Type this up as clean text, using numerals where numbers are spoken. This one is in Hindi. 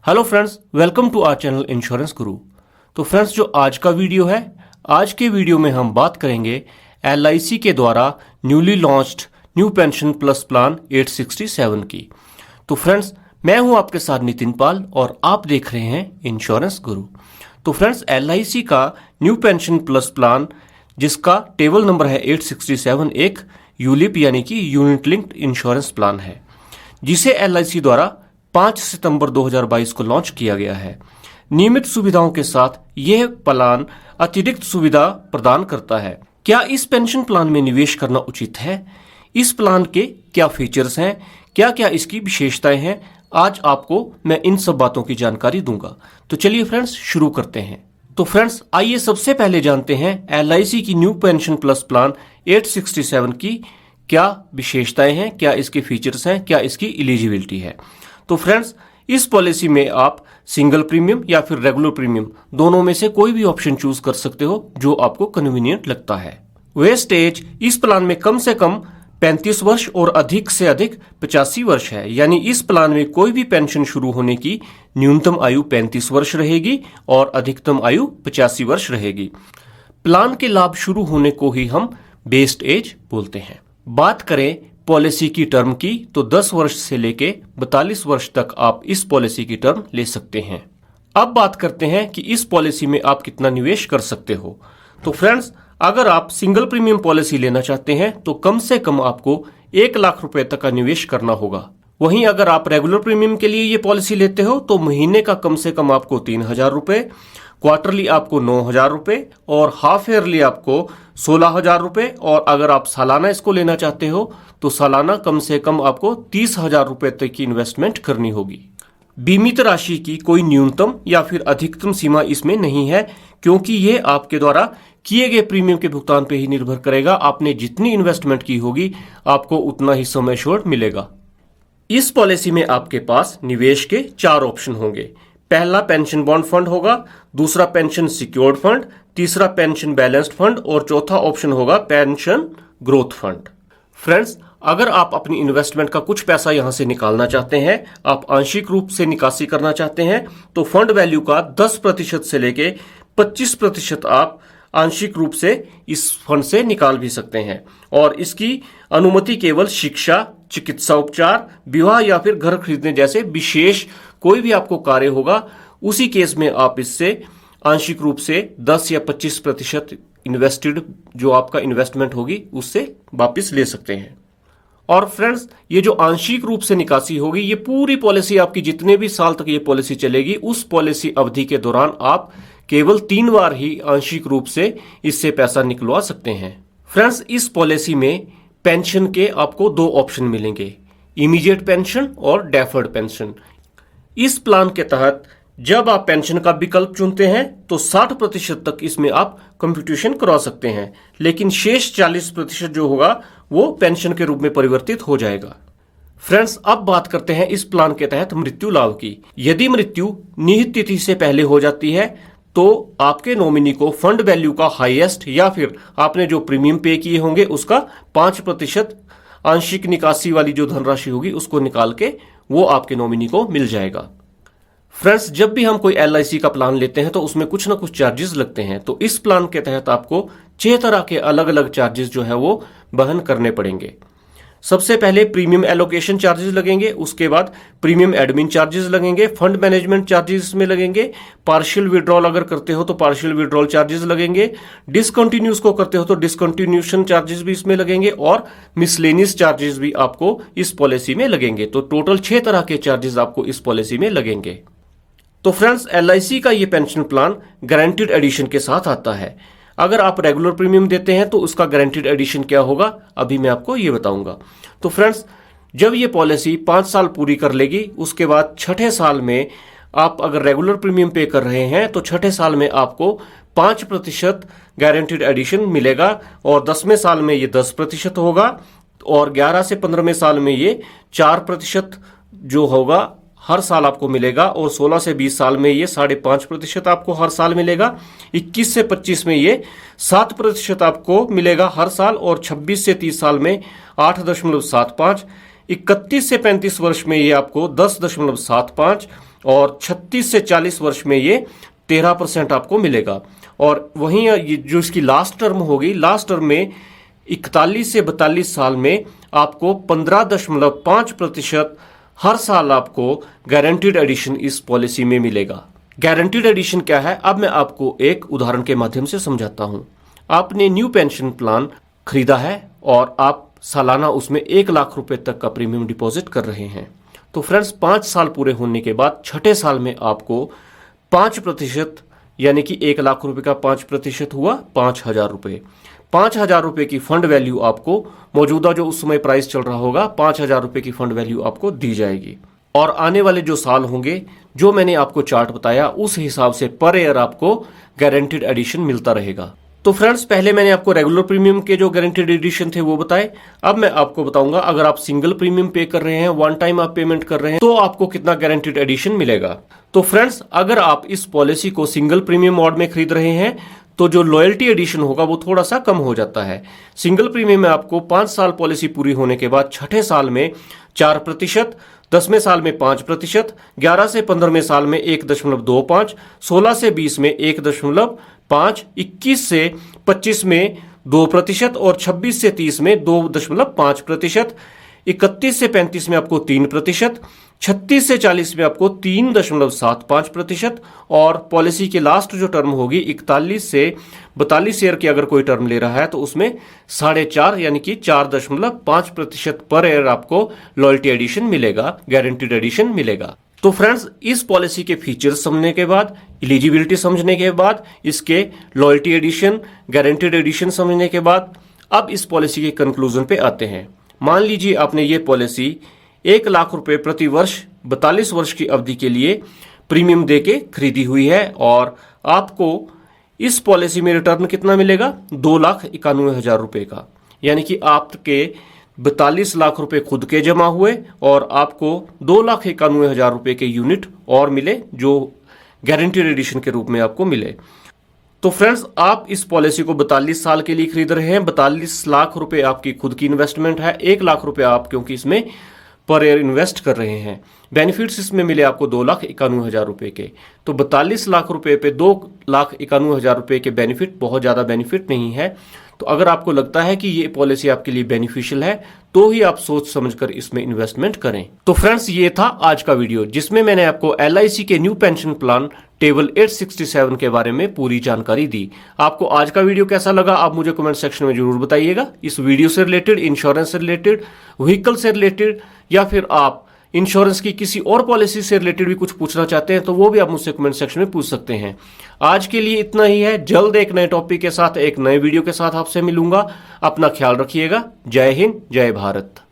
Hello friends, welcome to our channel insurance guru. तो फ्रेंड्स, जो आज का वीडियो है, आज के वीडियो में हम बात करेंगे LIC के द्वारा newly launched new pension plus plan 867 की। तो फ्रेंड्स, मैं हूं आपके साथ नितिन पाल और आप देख रहे हैं इंश्योरेंस गुरु। तो फ्रेंड्स, LIC का न्यू पेंशन प्लस प्लान जिसका टेबल नंबर है 867 एक यूलिप यानी कि यूनिट लिंक्ड इंश्योरेंस प्लान है, जिसे LIC द्वारा 5 सितंबर 2022 को लॉन्च किया गया है। नियमित सुविधाओं के साथ यह प्लान अतिरिक्त सुविधा प्रदान करता है। क्या इस पेंशन प्लान में निवेश करना उचित है? इस प्लान के क्या फीचर्स हैं, क्या क्या इसकी विशेषताएं हैं, आज आपको मैं इन सब बातों की जानकारी दूंगा। तो चलिए फ्रेंड्स, शुरू करते हैं। तो फ्रेंड्स, आइए सबसे पहले जानते हैं LIC की न्यू पेंशन प्लस प्लान 867 की क्या विशेषताएं हैं, क्या इसके फीचर्स हैं, क्या इसकी एलिजिबिलिटी है। तो फ्रेंड्स, इस पॉलिसी में आप सिंगल प्रीमियम या फिर रेगुलर प्रीमियम दोनों में से कोई भी ऑप्शन चूज कर सकते हो जो आपको कन्वीनियंट लगता है। वेस्ट एज इस प्लान में कम से कम 35 वर्ष और अधिक से अधिक 85 वर्ष है, यानी इस प्लान में कोई भी पेंशन शुरू होने की न्यूनतम आयु 35 वर्ष रहेगी और अधिकतम आयु 85 वर्ष रहेगी। प्लान के लाभ शुरू होने को ही हम बेस्ट एज बोलते हैं। बात करें पॉलिसी की टर्म की, तो 10 वर्ष से लेके 42 वर्ष तक आप इस पॉलिसी की टर्म ले सकते हैं। अब बात करते हैं कि इस पॉलिसी में आप कितना निवेश कर सकते हो। तो फ्रेंड्स, अगर आप सिंगल प्रीमियम पॉलिसी लेना चाहते हैं तो कम से कम आपको 1 लाख रुपए तक का निवेश करना होगा। वहीं अगर आप रेगुलर प्रीमियम के लिए ये पॉलिसी लेते हो तो महीने का कम से कम आपको 3000 रुपए, क्वार्टरली आपको 9000 रुपए और हाफ ईयरली आपको 16000 रुपए, और अगर आप सालाना इसको लेना चाहते हो तो सालाना कम से कम आपको 30,000 रुपए तक की इन्वेस्टमेंट करनी होगी। बीमित राशि की कोई न्यूनतम या फिर अधिकतम सीमा इसमें नहीं है, क्योंकि ये आपके द्वारा किए गए प्रीमियम के भुगतान पे ही निर्भर करेगा। आपने जितनी इन्वेस्टमेंट की होगी आपको उतना ही सम एश्योर्ड मिलेगा। इस पॉलिसी में आपके पास निवेश के 4 ऑप्शन होंगे। पहला पेंशन बॉन्ड फंड होगा, दूसरा पेंशन सिक्योर्ड फंड, तीसरा पेंशन बैलेंस्ड फंड और चौथा ऑप्शन होगा पेंशन ग्रोथ फंड। फ्रेंड्स, अगर आप अपनी इन्वेस्टमेंट का कुछ पैसा यहां से निकालना चाहते हैं, आप आंशिक रूप से निकासी करना चाहते हैं, तो फंड वैल्यू का 10% से लेके 25% आप आंशिक रूप से इस फंड से निकाल भी सकते हैं। और इसकी अनुमति केवल शिक्षा, चिकित्सा उपचार, विवाह या फिर घर खरीदने जैसे विशेष कोई भी आपको कार्य होगा, उसी केस में आप इससे आंशिक रूप से 10 या 25% इन्वेस्टेड जो आपका इन्वेस्टमेंट होगी उससे वापस ले सकते हैं। और फ्रेंड्स, ये जो आंशिक रूप से निकासी होगी, ये पूरी पॉलिसी आपकी जितने भी साल तक ये पॉलिसी चलेगी, उस पॉलिसी अवधि के दौरान आप केवल 3 बार ही आंशिक रूप से इससे पैसा निकलवा सकते हैं। फ्रेंड्स, इस पॉलिसी में पेंशन के आपको 2 ऑप्शन मिलेंगे, इमीडिएट पेंशन और डेफर्ड पेंशन। इस प्लान के तहत जब आप पेंशन का विकल्प चुनते हैं तो 60% तक इसमें आप कंप्यूटेशन करवा सकते हैं, लेकिन शेष 40% जो होगा वो पेंशन के रूप में परिवर्तित हो जाएगा। फ्रेंड्स, अब बात करते हैं इस प्लान के तहत मृत्यु लाभ की। यदि मृत्यु निहित तिथि से पहले हो जाती है तो आपके नॉमिनी को फंड वैल्यू का हाईएस्ट या फिर आपने जो प्रीमियम पे किए होंगे उसका 5% आंशिक निकासी वाली जो धनराशि होगी उसको निकाल के वो आपके नॉमिनी को मिल जाएगा। फ्रेंड्स, जब भी हम कोई LIC का प्लान लेते हैं तो उसमें कुछ ना कुछ चार्जेस लगते हैं। तो इस प्लान के तहत आपको 6 तरह के अलग अलग चार्जेस जो है वो वहन करने पड़ेंगे। सबसे पहले प्रीमियम एलोकेशन चार्जेस लगेंगे, उसके बाद प्रीमियम एडमिन चार्जेस लगेंगे, फंड मैनेजमेंट चार्जेस में लगेंगे, पार्शियल विड्रॉल अगर करते हो तो पार्शियल विड्रॉल चार्जेस लगेंगे, डिसकंटिन्यूस को करते हो तो डिसकंटिन्यूशन चार्जेस भी इसमें लगेंगे और मिसलेनियस चार्जेस भी आपको इस पॉलिसी में लगेंगे। तो टोटल 6 तरह के चार्जेस आपको इस पॉलिसी में लगेंगे। तो फ्रेंड्स, LIC का ये पेंशन प्लान गारंटीड एडिशन के साथ आता है। अगर आप रेगुलर प्रीमियम देते हैं तो उसका गारंटीड एडिशन क्या होगा, अभी मैं आपको ये बताऊंगा। तो फ्रेंड्स, जब ये पॉलिसी 5 साल पूरी कर लेगी, उसके बाद 6ठे साल में आप अगर रेगुलर प्रीमियम पे कर रहे हैं तो 6ठे साल में आपको 5% गारंटीड एडिशन मिलेगा और 10वें साल में ये 10% होगा और 11 से 15वें साल में ये 4% जो होगा हर साल आपको मिलेगा और 16 से 20 साल में ये 5.5% आपको हर साल मिलेगा। 21 से 25 में ये 7% आपको मिलेगा हर साल और 26 से 30 साल में 8.75, 31 से 35 वर्ष में ये आपको 10.75 और 36 से 40 वर्ष में ये 13% आपको मिलेगा। और वहीं ये जो इसकी लास्ट टर्म होगी, लास्ट टर्म में 41 से 42 साल में आपको 15.5% हर साल आपको गारंटीड एडिशन इस पॉलिसी में मिलेगा। गारंटीड एडिशन क्या है, अब मैं आपको एक उदाहरण के माध्यम से समझाता हूं। आपने न्यू पेंशन प्लान खरीदा है और आप सालाना उसमें 1 लाख रुपए तक का प्रीमियम डिपॉजिट कर रहे हैं। तो फ्रेंड्स 5 साल पूरे होने के बाद छठे साल में आपको 5%, यानी कि 1 लाख रुपए का 5% हुआ 5,000 रुपए। 5,000 रुपए की फंड वैल्यू आपको मौजूदा जो उस समय प्राइस चल रहा होगा 5,000 रुपए की फंड वैल्यू आपको दी जाएगी। और आने वाले जो साल होंगे, जो मैंने आपको चार्ट बताया उस हिसाब से पर ईयर आपको गारंटीड एडिशन मिलता रहेगा। तो फ्रेंड्स पहले मैंने आपको रेगुलर प्रीमियम के जो गारंटीड एडिशन थे वो बताए। अब मैं आपको बताऊंगा अगर आप सिंगल प्रीमियम पे कर रहे हैं, वन टाइम आप पेमेंट कर रहे हैं, तो आपको कितना गारंटीड एडिशन मिलेगा। तो फ्रेंड्स अगर आप इस पॉलिसी को सिंगल प्रीमियम मोड में खरीद रहे हैं तो जो लॉयल्टी एडिशन होगा वो थोड़ा सा कम हो जाता है। सिंगल प्रीमियम में आपको 5 साल पॉलिसी पूरी होने के बाद छठे साल में 4%, 10वें साल में 5%, 11 से 15वें साल में 1.25, 16 से 20 में 1.5, 21 से 25 में 2% और 26 से 30 में 2.5%, 31 से 35 में आपको 3%, 36 से 40 में आपको 3.75% और पॉलिसी की लास्ट जो टर्म होगी 41 से 42 ईयर की अगर कोई टर्म ले रहा है तो उसमें 4.5 यानी कि 4.5% पर ईयर आपको लॉयल्टी एडिशन मिलेगा, गारंटीड एडिशन मिलेगा। तो फ्रेंड्स इस पॉलिसी के फीचर्स समझने के बाद, एलिजिबिलिटी समझने के बाद, इसके लॉयल्टी एडिशन, गारंटीड एडिशन समझने के बाद अब इस पॉलिसी के कंक्लूजन पे आते हैं। मान लीजिए आपने ये पॉलिसी 1 लाख रुपए प्रति वर्ष 42 वर्ष की अवधि के लिए प्रीमियम देके खरीदी हुई है और आपको इस पॉलिसी में रिटर्न कितना मिलेगा, 2,91,000 रुपए का। यानी कि आपके 42 लाख रुपए खुद के जमा हुए और आपको 2,91,000 रुपए के यूनिट और मिले जो गारंटीड एडिशन के रूप में आपको मिले। तो फ्रेंड्स आप इस पॉलिसी को 42 साल के लिए खरीद रहे हैं। 42 लाख रुपए आपकी खुद की इन्वेस्टमेंट है, 1 लाख रुपए आप क्योंकि इसमें पर ईयर इन्वेस्ट कर रहे हैं। बेनिफिट्स इसमें मिले आपको 2,91,000 रुपए के। तो 42 लाख रुपए पे 2,91,000 रुपए के बेनिफिट बहुत ज्यादा बेनिफिट नहीं है। तो अगर आपको लगता है कि ये पॉलिसी आपके लिए बेनिफिशियल है तो ही आप सोच समझकर इसमें इन्वेस्टमेंट करें। तो फ्रेंड्स ये था आज का वीडियो जिसमें मैंने आपको LIC के न्यू पेंशन प्लान टेबल 867 के बारे में पूरी जानकारी दी। आपको आज का वीडियो कैसा लगा आप मुझे कमेंट सेक्शन में जरूर बताइएगा। इस वीडियो से रिलेटेड, इंश्योरेंस से रिलेटेड, व्हीकल से रिलेटेड या फिर आप इंश्योरेंस की किसी और पॉलिसी से रिलेटेड भी कुछ पूछना चाहते हैं तो वो भी आप मुझसे कमेंट सेक्शन में पूछ सकते हैं। आज के लिए इतना ही है। जल्द एक नए टॉपिक के साथ, एक नए वीडियो के साथ आपसे मिलूंगा। अपना ख्याल रखिएगा। जय हिंद, जय भारत।